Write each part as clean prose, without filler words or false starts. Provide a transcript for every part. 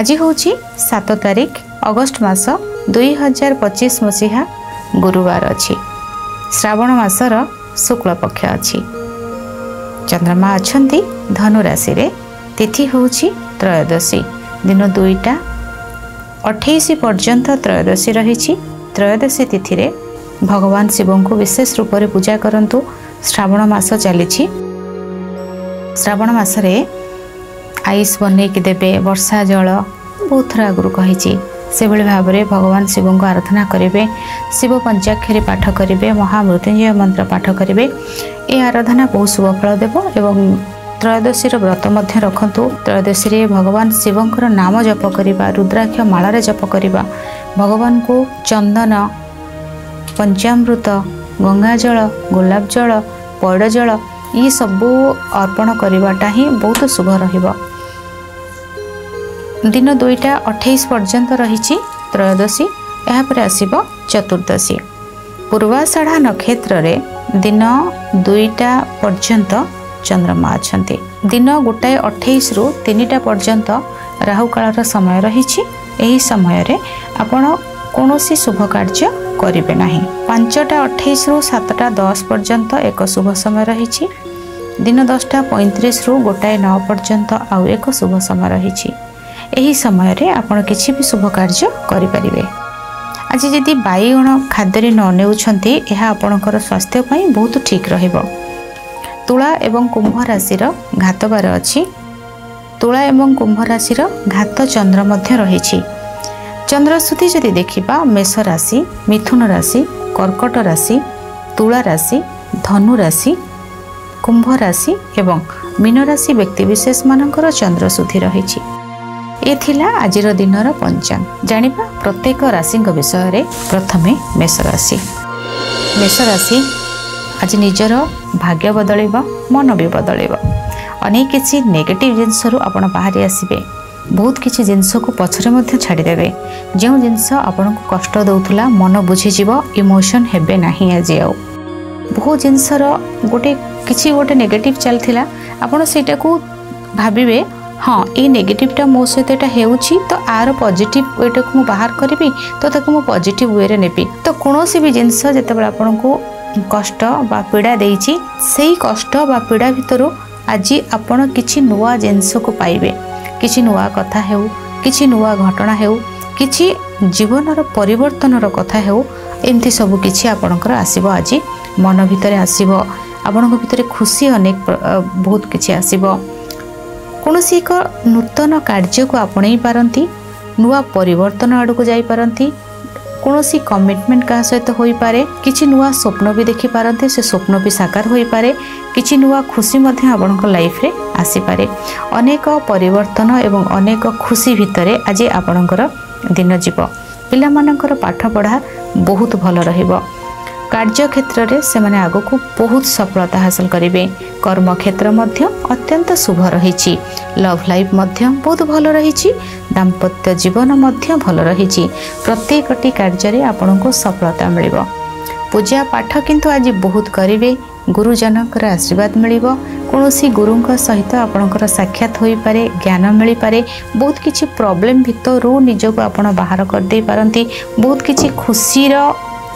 आज हूँ 7 तारिख अगस्ट मास 2025 मसीहा गुरुवार अच्छी श्रावण मासर शुक्ल पक्ष अच्छी चंद्रमा अच्छा धनु राशि रे तिथि हूँ त्रयोदशी दिन 2टा 28 पर्यंत त्रयोदशी रही। त्रयोदशी तिथि रे भगवान शिव को विशेष रूप से पूजा करंतु। श्रावण मास चली श्रावण मासरे आईस बनईकि देवे वर्षा जल बहुत थर आगु कही से भाव में भगवान शिव को आराधना करेंगे। शिव पंचाक्षरी पाठ करेंगे, महामृत्युंजय मंत्र पाठ करेंगे। ये आराधना बहुत शुभ फल देव एवं त्रयोदशी व्रत मध्य रखु। त्रयोदशी रे भगवान शिवंकर नाम जप करवा, रुद्राक्ष मालारे जप करवा, भगवान को चंदन पंचामृत गंगा जल गोलाप जल पैड़ जल ये सबू अर्पण करवाटा ही बहुत शुभ रहिबा। दिन 2टा 28 पर्यंत रही त्रयोदशी। यापर आसब चतुर्दशी। पूर्वाषाढ़ा नक्षत्र रे दिन 2टा पर्यंत चंद्रमा अच्छा। दिन 1:28 रु 3टा पर्यंत राहुकाल समय रही। यही समय रे आपण कौनसी शुभ कार्य करेंगे नहीं। 5:28 रु 7:10 पर्यंत एक शुभ समय रही। दिन 10:35 रु 1:09 पर्यंत आउ एक शुभ समय रही। यही समय रे आपण किसी भी शुभ कार्य करें। आज यदि बाईगण खाद्य न नेउछंती यह आपणकर स्वास्थ्य पई बहुत ठीक रहिबो। तुला एवं कुंभ राशिर घात बार अछि। तुला एवं कुंभ राशिर घात चंद्र मध्य रही। चंद्रस्तुति जदि देखिबा मेष राशि, मिथुन राशि, कर्कट राशि, तुला राशि, धनु राशि, कुंभ राशि एवं मीन राशि व्यक्ति विशेष मानकर चंद्रस्तुति रही। ये थिला आजिर दिनर पंचांग। जानिबा प्रत्येक राशि विषय रे प्रथमे मेष राशि। मेष राशि आज निजर भाग्य बदलैबा, मन भी बदलैबा। अनेक किसी नेगेटिव जिनस आपण बाहरी आसबे। बहुत किसी जिनस को पछरे मध्य छाड़ीदेवे। जो जिनस आपण को कष्ट दउथुला मन बुझीजीव, इमोशन हेबे नाही। आज आउ बहुत जिनसर गोटे नेगेटिव चलथिला आपण सेटा को भाबिबे हाँ ये नेगेटिवटा मो सहित एटा हेउछि तो आर पॉजिटिव वेटा को बाहर करी तो ताको मो पॉजिटिव वे रे नेबी। तो कोनोसी भी जिनस जेतेबेले आपण को कष्ट बा पीड़ा देइछि सेही कष्ट बा पीड़ा भितरु आज आपण किछि नुवा जिनस को पाइबे। किछि नुवा कथा हेउ, किछि नुवा घटना हेउ, किछि जीवनर परिवर्तनर कथा हेउ, एमती सब किछि आपणकर आसीबो। आज मन भितरे आसीबो, आपणक भितरे खुशी अनेक बहुत किछि आसीबो। कौनसी एक नूतन कार्य को आपणई पारंती, नुआ परिवर्तन आड़ को जाई पारंती। कौनसी कमिटमेंट का सहित होई पारे। किछि नुआ स्वप्न भी देखि पारंती, से स्वप्न भी साकार होई पारे। किछि नुआ खुशी मध्य आपनक लाइफ रे आसी पारे। अनेक परिवर्तन एवं अनेक खुशी भितरे आज आपनकर दिन जीव। पिला मानकर पाठ पढ़ा बहुत भल रहिबो। कार्य क्षेत्र रे से माने आगो को बहुत सफलता हासिल करेंगे। कर्म क्षेत्र मध्य अत्यंत शुभ रही। लव लाइफ मध्य बहुत भल रही। दाम्पत्य जीवन मध्य भल रही। प्रत्येकटी कार्य रे आपन को सफलता मिलिबो। पूजा पाठ किंतु आज बहुत करेंगे। गुरुजनकर आशीर्वाद मिलिबो। कौनसी गुरुंक सहित आपणकर साक्षात होई पारे, ज्ञान मिली पारे। बहुत किछि प्रॉब्लम भितरु निजको आपण बाहर कर दे पारंती। बहुत किछि खुशीर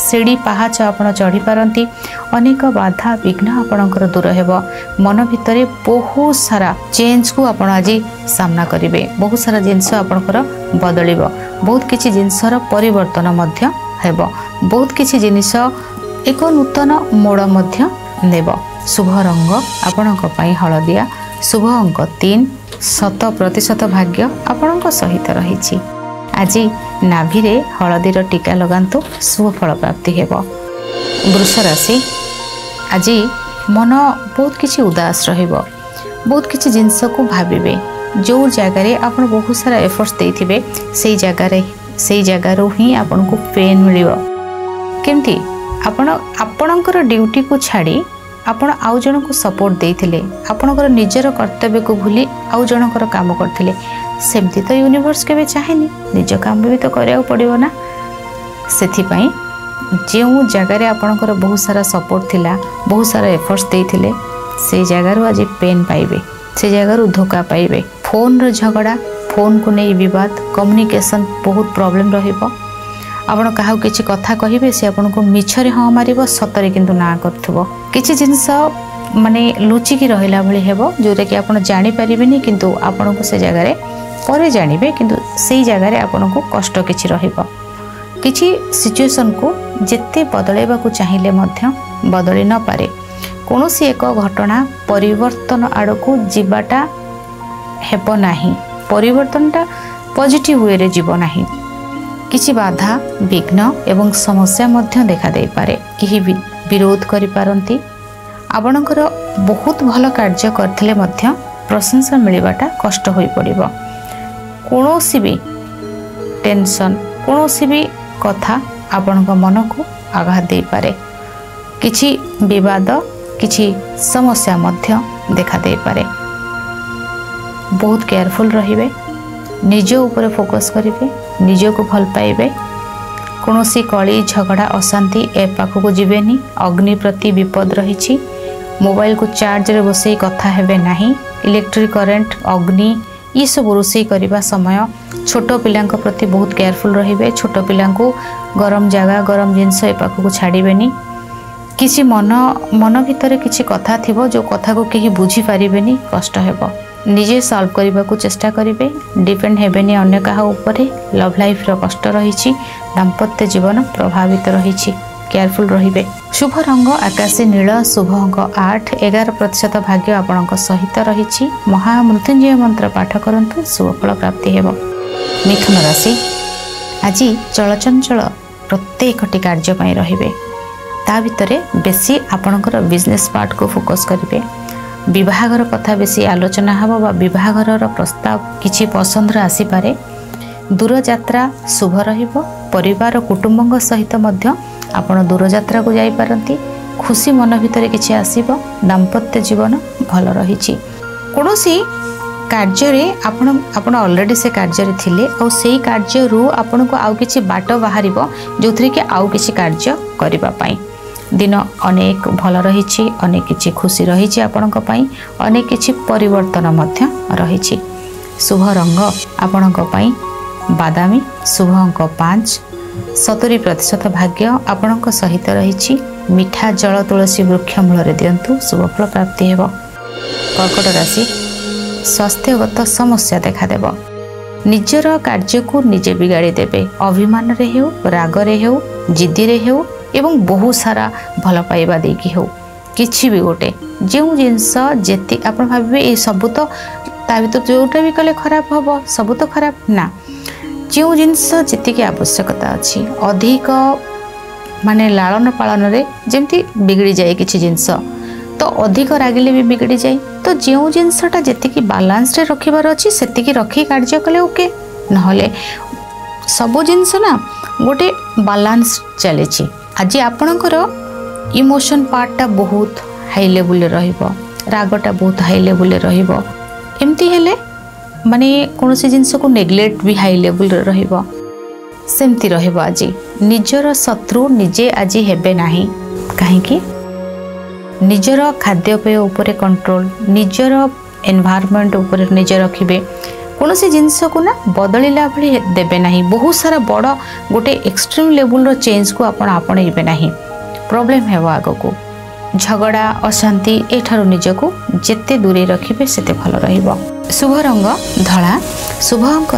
सीढ़ी पहाच आपण चढ़ी पारंती। अनेक बाधा विघ्न आपणकर दूर हेबो। मन भितरे बहुत सारा चेंज को आपण आज सामना करिवे। बहुत सारा जिनस आपणकर बदलिबो। बहुत किछि जिनसर परिवर्तन मध्य हेबो। बहुत किछि जिनिस एक नूतन मोड़ मध्य नेबो। शुभ रंग आपणक पई हळदिया। शुभ अंक 3। 100% भाग्य आपणक सहित रहिछि। आज नाभि रे हळदीर टीका लगांतु, शुभ फल प्राप्ति हेबो। वृष राशि आज मन बहुत किछि उदास रहिबो। बहुत किछि जिनस को भाबिबे। जो जगह आप बहुत सारा एफर्ट्स देथिबे से जगार ही आपन को पेन मिलिबो। केमती आपणकर ड्यूटी को छाड़ी आपण आउ जन को सपोर्ट देथिले, आपणकर निजर कर्तव्य को भूली आउ जनकर काम करथिले। सेमती तो यूनिवर्स के चाहेनी, निज काम भी तो करिया पड़िबो ना। सेथिपई जो जगार आपणकर बहुत सारा सपोर्ट थिला, बहुत सारा एफर्ट्स देथिले, से जगार आज पेन पाइबे, से जगार धोखा पाइबे। फोन रो झगड़ा, फोन को नहीं विवाद कम्युनिकेशन बहुत प्रॉब्लम रहिबो आपण काहू किछि कथा कहिबे से आपण को मिछरे हाँ मारिबो सतरे किंतु ना करथबो किछि जिंस माने लुचिकी रहिला भली हेबो जोटा कि आपण जानि परिबेनी किंतु आपण को से जगह रे परे जानिबे किंतु सेही जगह रे आपण को कष्ट किछि रहिबो किछि सिचुएशन को जेते बदलैबा को चाहिले मध्य बदली न पारे कोनोसी एक घटना परिवर्तन आड़को जीवाटा हेबो नाही परिवर्तनटा पॉजिटिव वे रे जीव नाही किछि बाधा विघ्न एवं समस्या मध्य देखा दे पारे कि विरोध करि पारंती आपणकर बहुत भल कार्य करथिले मध्य प्रशंसा मिलवाटा कष्ट होई पड़िबो कोनोसी भी टेंशन कोनोसी भी कथा आपणक मन को आघात दे पारे किछि विवाद किछि समस्या मध्य देखा दे पारे बहुत केयरफुल रहिबे निज ऊपर फोकस करिवे निज को भल पाइबे कोनोसी कली झगड़ा अशांति ए पाख को जीवेनी अग्नि प्रति विपद रही मोबाइल को चार्ज रे बसई कथा हेबे नाही इलेक्ट्रिक करंट अग्नि ये सब रोषेई करने समय छोट पिला प्रति बहुत केयरफुल रहिबे छोट पिला गरम जगह गरम जिनस ए पाख को छाड़बेनी किसी मन भितर किसी कथा थिबो जो कथा को कहीं बुझी पारिबेनी कष्ट हेबो निजे सॉल्व करने को चेष्टा करेंगे डिपेंड हेबेनी अन्य कहा उपरे लव लाइफ रो कष्ट रही दाम्पत्य जीवन प्रभावित रही केयरफुल रहिबे शुभ रंग आकाशी नील शुभ अंक 8-11% भाग्य आपणक सहित रही महामृत्युंजय मंत्र पाठ करंतु शुभ फल प्राप्ति हेबो मिथुन राशि आज चलचंचल प्रत्येक कार्य पई रहिबे ता भितरे बेसी आपणकर बिजनेस पार्ट को फोकस करिवे विवाहर कथा बेसी आलोचना हबो बा विवाहर प्रस्ताव किछि पसंद आसी पारे दूर यात्रा शुभ रहिबो परिवार कुटुंबक सहित मध्य आपण दूर यात्रा को जाई पारंती खुशी मन भितर किछि आसीबो दाम्पत्य जीवन भल रहिछि कोनोसी कार्य रे आपण ऑलरेडी से कार्य रे थिले और सेही कार्य रु आपण को आउ किछि बाट बाहरिबो जोथरे कि आउ किछि कार्य करिबा पई दिन अनेक भल रही अनेक किछि खुशी रही आपणक पई अनेक किछि परिवर्तन मध्य रही शुभ रंग आपणक पई बादामी शुभ अंक 5-70% भाग्य आपणक सहित रही मिठा जल तुलसी वृक्ष मूल दिंतु शुभ फल प्राप्ति हेबो कर्कट राशि स्वास्थ्यगत समस्या देखादेव निजर कार्य को निजे बिगाड़ी देवे अभिमान रे हेउ राग रे हेउ जिद्दी रे हेउ एवं बहुत सारा भल पाइबा देकी हो किछि भी गोटे जो जिनस जेति आपण भाबे ए सब तो ता भीतर जोटा भी कले खराब हबो सब तो खराब ना जो जिनस जेति की आवश्यकता अछि अधिक माने लालन पालन रे जेमति बिगड़ी जाए किछि जिनस तो अधिक रागिले भी बिगड़ी जाए तो जो जिनसटा जेति की बैलेंस रे रखिबार अछि सेति की रखी कार्य कले ओके नहले सब जिनस ना गोटे बैलेंस चले छी आज आपणकर इमोशन पार्टा बहुत हाई लेवल रहिबो रागटा बहुत हाई लेवल रहिबो एमती हेले माने कोनोसी जिंस को नेग्लेक्ट भी हाई लेवल रहिबो सेमती रहिबो आज निजर शत्रु निजे आज हेबे नाही काहे कि निजर खाद्यपेय उपरे कंट्रोल निजर एनवायरनमेंट उपरे निजे रखिबे कोनोसी जिंस को ना बदलिला भली देबे नाही बहुत सारा बड़ गोटे एक्सट्रीम लेवल रो चेंज को आपण आपणइबे नाही प्रॉब्लम हेबो आगो को झगड़ा अशांति एठारो निजको जेते दूरे रखिबे सेते भल रहिबो शुभ रंग धला शुभ अंक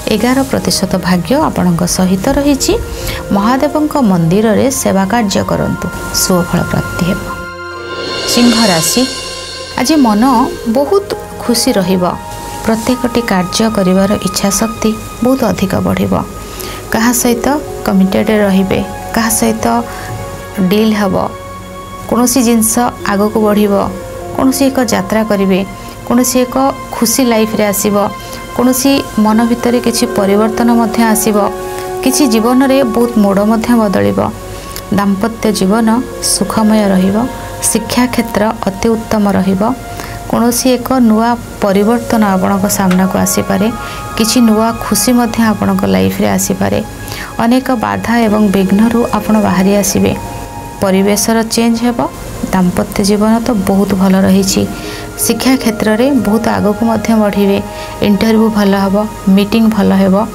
9-11% भाग्य आपणक सहित रही महादेवंक मंदिर रे सेवा कार्य करंतु शुभ फल प्राप्ति हेबो सिंह राशि आज मन बहुत खुशी रहिबो प्रत्येकटी कार्य करिवार इच्छा शक्ति बहुत अधिक बढ़िबो कहा सहित कमिटेड रहिबे कहा सहित डील हबो कोनोसी जिंस आगो को बढ़िबो कोनोसी एक यात्रा करिवे कोनोसी एक खुशी लाइफ रे आसीबो कोनोसी मन भितर किछि परिवर्तन मध्य आसीबो किछि जीवन रे बहुत मोड़ मध्य बदलिबो दाम्पत्य जीवन सुखमय रहिबो शिक्षा क्षेत्र अति उत्तम रहिबो कोनोसी एक नुआ परिवर्तन आपणक सामना को आसी पारे किछि नुआ खुशी मध्य आपणक लाइफ रे आसी पारे अनेक बाधा एवं विघ्न रु आपण बाहरी आसीबे परिवेशर चेंज हेबो दाम्पत्य जीवन तो बहुत भल रही। शिक्षा क्षेत्र में बहुत आगक बढ़े, इंटरव्यू भल हम, मीटिंग भल हम,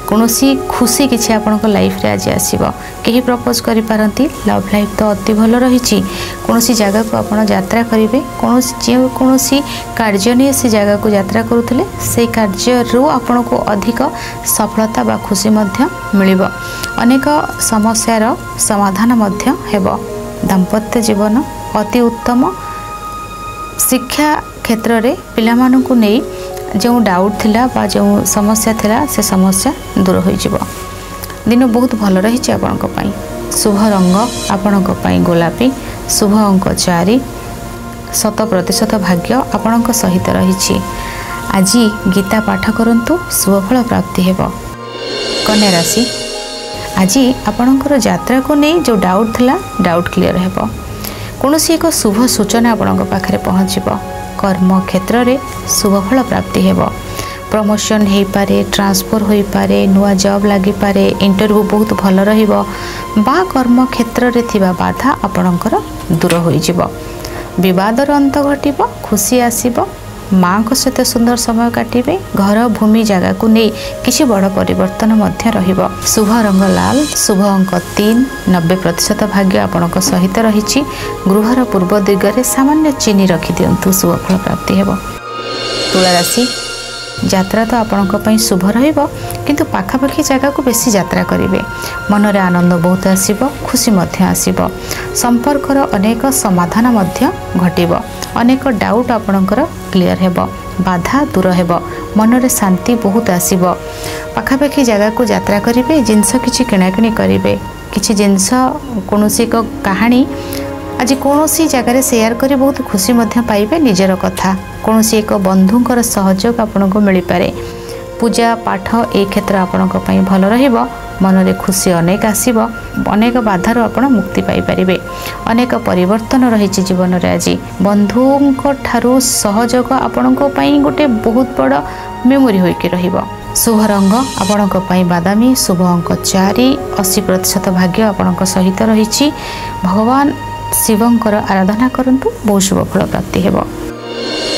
कौन खुशी किसी आपण लाइफ रे आज आसो कहीं प्रपोज करी पारंती। लव लाइफ तो अति भल रही। कौन जगह को आप यात्रा करेंगे, कौन कार्य नहीं से जगह को यात्रा करुले से कार्य आपण को अधिक सफलता व खुशी मिल। अनेक समस्यार समाधान हेब। दाम्पत्य जीवन अति उत्तम। शिक्षा क्षेत्र में पिला मानकु नहीं जो डाउट थिला बा जो समस्या थिला से समस्या दूर हो जिवो। दिन बहुत भल रही आपणक पई। शुभ रंग आपणक पई गोलापी, शुभ अंक 4, 100% भाग्य आपणक सहित रही। आज गीता पाठ करंतु, शुभफल प्राप्ति हेबो। कन्या राशि, आज आपणकर यात्रा को नहीं जो डाउट थिला डाउट क्लियर हेबो। कौन एक शुभ सूचना आपणक पाखरे पहुँचब। कर्म क्षेत्र में शुभफल प्राप्ति हेबो। प्रमोशन हो पारे, ट्रांसफर हो पारे, नुआ जॉब लगी पारे, इंटरव्यू बहुत भल रहिबो बा कर्म क्षेत्र में थिबा बाधा आपणकर दूर हो जिवो। विवादर अंत घटिबो, खुशी आसीबो। माँ को सहित सुंदर समय काटिबे। घर भूमि जगह को नहीं किसी बड़ परिवर्तन मध्य रहिबो। शुभ रंग लाल, शुभ अंक 3, 90% भाग्य आपणक सहित रही। गृहर पूर्व दिगरे सामान्य चीनी रखि दियंतु, शुभफल प्राप्ति हेबो। तुला राशि, यात्रा तो आपणक पई शुभ रहिबो, किंतु पाखापाखि जगह को बेसी यात्रा करिवे। मनरे आनंद बहुत आसीबो, खुशी मध्य आसीबो। संपर्कर अनेक समाधान मध्य घटिबो। अनेक डाउट आपणकर क्लियर हेबो, बाधा दूर हेबो। मनरे शांति बहुत आसीबो। पाखापाखि जगह को यात्रा करिवे, जिनस किछि किणाकिणी करिवे। किछि जिनस कोनोसी को कहानी आज कौन जगार शेयर करी बहुत खुशी मध्य पाइबे। निजर कथा कौन एक बंधुंकर सहयोग आपन को मिल पारे। पूजा पाठ ए क्षेत्र आपणक पई भल रहिबो। मनरे खुशी अनेक आसीबो। अनेक बाधार आपण मुक्ति पाई परिबे। अनेक परिवर्तन रही जीवन रे। आज बंधुंक ठारू सहयोग आपणक पई गोटे बहुत बड़ मेमोरी होइके रहिबो। शुभ रंग आपणक पई बादामी, शुभ अंक 4, 80% भाग्य आपणक सहित रही। भगवान शिवंकर आराधना करंतु, बहुत शुभ फल प्राप्ति हेबो।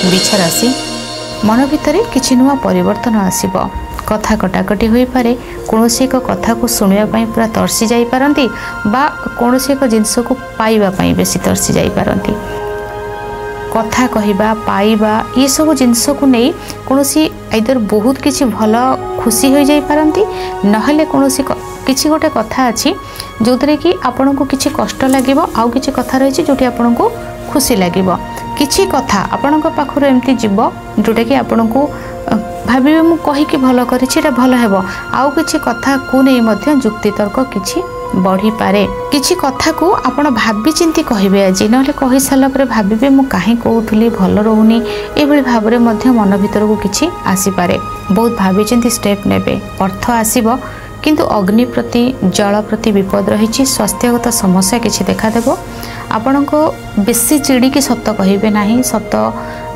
वृष राशि, मन भितर किछि नुआ परिवर्तन आसीबो। कथा कटाकटी होई पारे। कोनोसी एक कथा को सुनिया पई पूरा तरसी जाई पारंती बा कोनोसी एक जिंस को पाइबा पई बेसी तरसी जाई पारंती। कथा कहिबा पाइबा ये सब जिंस को नहीं कोनोसी आइदर बहुत किछि भल खुशी हो जाई पारंती, नहले कोनोसी किछि गोटे कथा अछि जोतरे कि आपन को किछि कष्ट लागिबो, आउ किछि कथा रहिछि जोटी आपन को खुशी लागिबो। किछि कथा आपन को पाखर एमती जीवो जोटा कि आपन को भाबिबे मु कहि कि भल करिछि एटा भल हेबो। आउ किछि कथा को नै मध्य जुक्ति तर्क किछि बढ़ी पारे। किछि कथा को आपण भाबी चिंती कहिबे। आज नहले कहि साला परे भाबिबे मु काहे कहउथली भल रहउनी, एभली भाबरे मध्य मन भीतर को किछि आसी पारे। बहुत भाबी चिंती स्टेप नेबे। अर्थ आसीबो, किंतु अग्नि प्रति जल प्रति विपद रही। स्वास्थ्यगत समस्या किछि देखा देबो। आपण को बेसी चिड़ी की सत कहिबे नाही। सत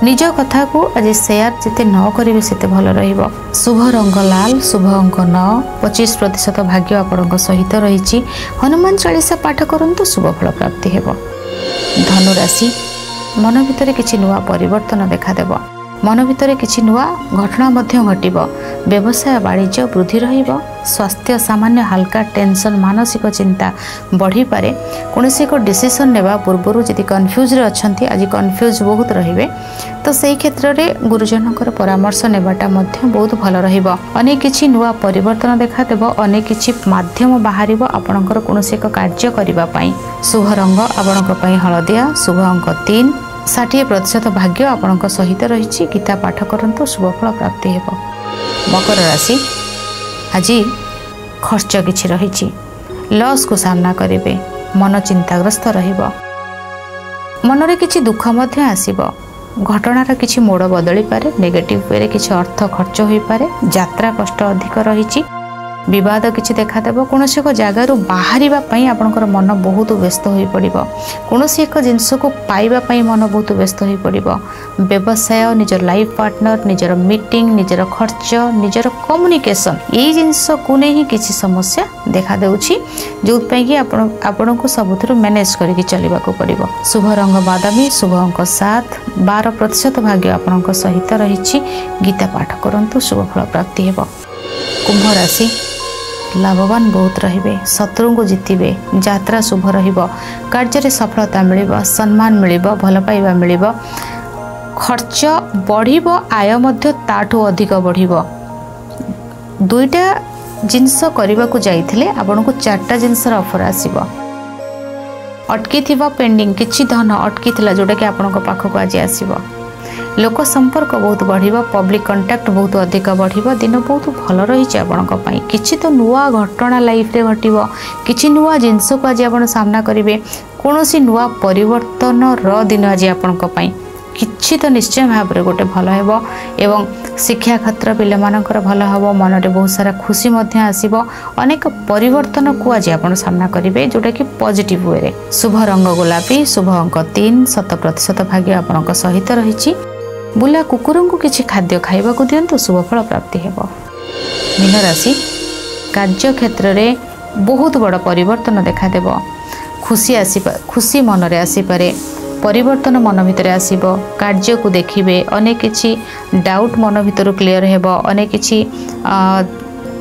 निज कथा को आज शेयर जिते न करिवे सेते भल रहिबो। शुभ रंग लाल, शुभ अंक 9, 25% भाग्य आपणक सहित रही। हनुमान चालीसा पाठ करंतु, शुभ फल प्राप्ति हेबो। धनु राशि, मन भितर किछि नुआ परिवर्तन देखा देबो। मन भितर किछि नुआ घटना मध्य घटिबो। व्यवसाय वाणिज्य वृद्धि रहिबो। स्वास्थ्य सामान्य हल्का टेंशन, मानसिक चिंता बढ़ी पारे। कोनोसी को डिसीजन नेबा पूर्वरु जदि कन्फ्यूज रे अछंती, आज कन्फ्यूज बहुत रहिबे, तो सेही क्षेत्र रे गुरुजनकर परामर्श नेबाटा मध्य बहुत भल रहिबो। अनेक किछि नुआ परिवर्तन देखा देबो। अनेक किछि माध्यम बाहरिबो आपणकर कोनोसी एक कार्य करिबा पई। शुभ रंग आपणक पई हळदिया, शुभ अंक 3, 60% भाग्य आपणक सहित रही। गीता पाठ करंतु, शुभफल प्राप्ति हेबो। मकर राशि, आज खर्च किछि रही। लॉस को सामना करिवे। मन चिंताग्रस्त रहिबो। मनरे किछि दुख मध्य आसीबो। घटनार किछि मोड़ बदली पारे। नेगेटिव वे किछि अर्थ खर्च होई पारे। यात्रा कष्ट अधिक रही। विवाद किसी देखादेव कौन एक जगार बाहर आपणकर मन बहुत व्यस्त हो पड़ कौन एक जिनस को पाइबापी मन बहुत व्यस्त हो पड़ व्यवसाय निजर लाइफ पार्टनर निजर मीटिंग निजर खर्च निजर कम्युनिकेशन यही जिनस को नहीं किसी समस्या देखा देउछि जो कि आपण को सबुथ मैनेज करके चलने को पड़ो। शुभ रंग बादामी शुभ अंक 7 12% भाग्य आपण सहित रही गीता पाठ करंतु शुभ फल प्राप्ति हेब। कुंभ राशि लाभवान बहुत रहिबे शत्रु को जितबे यात्रा शुभ रहिबो कार्य सफलता मिलिबो सम्मान मिलिबो भल पाइबा मिलिबो खर्च बढ़िबो आय मध्य ताठू अधिक बढ़िबो। दुईटा जिनस करबा को जाइथिले आपन को चारटा जिनसर ऑफर आसीबो अटकी थिबा पेंडिंग किछि धन अटकी थिला जोटा कि आपन को पाखक आज आसीबो लोक संपर्क बहुत बढ़िबो पब्लिक कांटेक्ट बहुत अधिक बढ़िबो दिन बहुत भल रही आपणक किछि तो नुआ घटना लाइफ रे घटिबो किछि नुआ जिनस को आज आपण सामना करिवे कोनोसी नुआ परिवर्तन रो दिन आज आपणक किछि तो निश्चय भाव में गोटे भल हेबो एवं शिक्षा क्षेत्र पिले मानकर भल हेबो मन रे बहुत सारा खुशी मध्य आसीबो अनेक परिवर्तन को आज आपण सामना करिवे जोटा कि पॉजिटिव वे रे। शुभ रंग गुलाबी शुभ अंक 3 7% भाग्य आपणक सहित रही बुला कुकुर को किसी खाद्य खाइबा को दियंतु शुभ फल प्राप्ति हेबो। मीन राशि कार्य क्षेत्र रे बहुत बड़ परिवर्तन देखा देबो खुशी मन रे आसी पारे परिवर्तन मन भितर आसीबो कार्य को देखिबे अनेक किछि डाउट मन भितर क्लियर हेबो अनेक किछि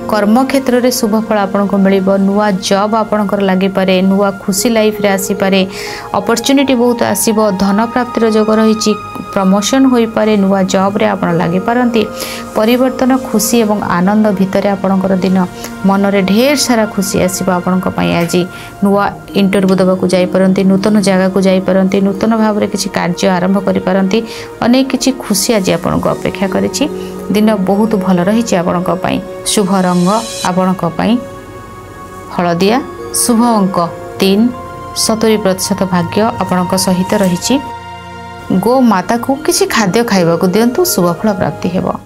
कर्म क्षेत्र रे शुभ फल आपन को मिलिबो नुआ जॉब आपनकर लागि पारे नुआ खुशी लाइफ रे आसी पारे अपॉर्चुनिटी बहुत आसीबो धन प्राप्तिर जोग रहिछि प्रमोशन होई पारे नुआ जॉब रे आपन लागि पारंती परिवर्तन खुशी एवं आनंद भितर आपनकर दिन मन रे ढेर सारा खुशी आसीबो आपनक पई आज नुआ इंटरव्यू दबा को जाई पारंती नूतन जगह को जाई पारंती नूतन भाव रे किछि कार्य आरंभ करि पारंती अनेक किछि खुशी आज आपन को अपेक्षा करिछि दिन बहुत भल रही आपणक शुभ रंग आपणक हलदिया शुभ अंक 3 70% भाग्य आपणक सहित रही गो माता को किसी खाद्य खाइबा को दियंतु शुभ फल प्राप्ति हेबो।